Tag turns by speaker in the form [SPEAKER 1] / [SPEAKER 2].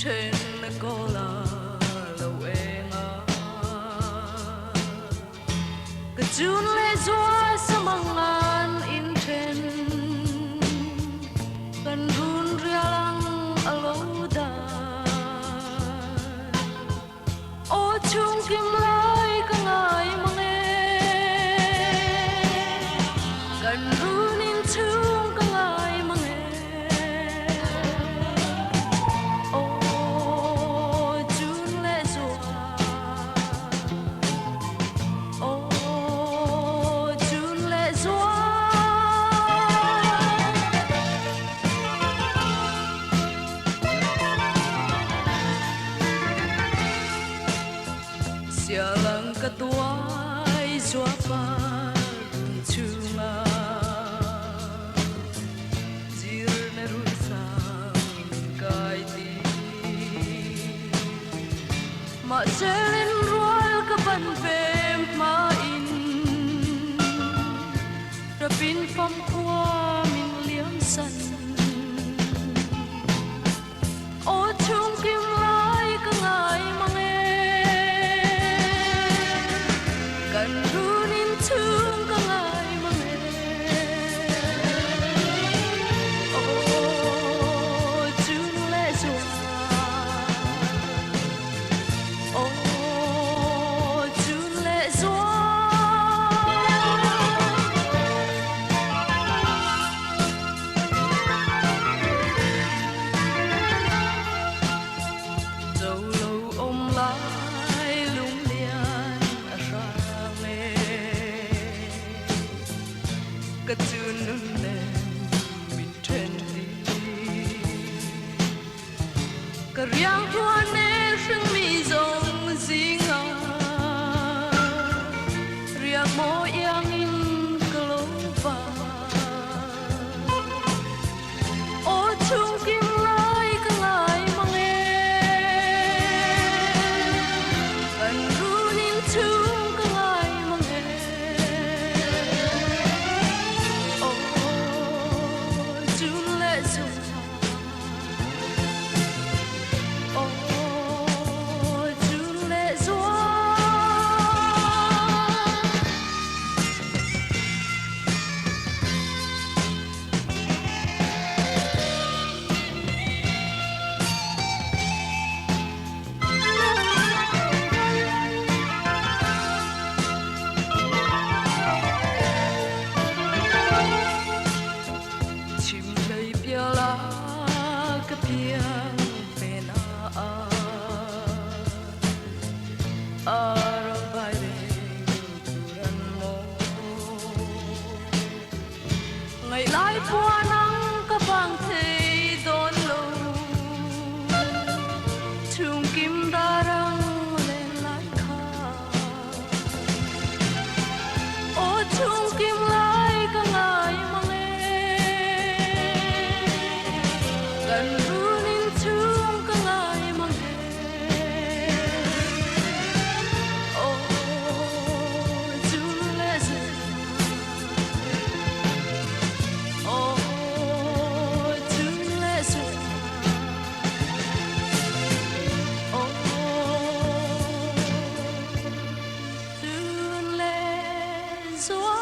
[SPEAKER 1] trên có là lâu em cái chun lệ gió sa mangan in trên kan run rialang alo da o chung kim lai ka ngai mange kan run in chung ka ngai mange o chun lệ gió o chun lệ gió sialang katuai suapa chunga jir nerusang kai ti ma selin rual ka ban vem ma in rapin fam kwa min liam san o chung kim lai ka ngai mange kan runin chung ka ngai mange o chung le zua o chung le zua dẫu lâu ôm lại lung lian ra mê cái chun lên mình trên đi cái riang hoa nè sương mi rong gì ngà riang mô yang in câu va ô chung kim lai ka ngai mange kan runin chung ka ngai mange o chung le zua o chung le zua chim lay pia la ka pia pena ara vai turan mo ngày lai qua nắng ka bang thei don lo chung kim darang lên lại kha o chung kim lai ka ngai mange kan runin chung ka ngai mange o chung le zua o chung le zua o chung le zua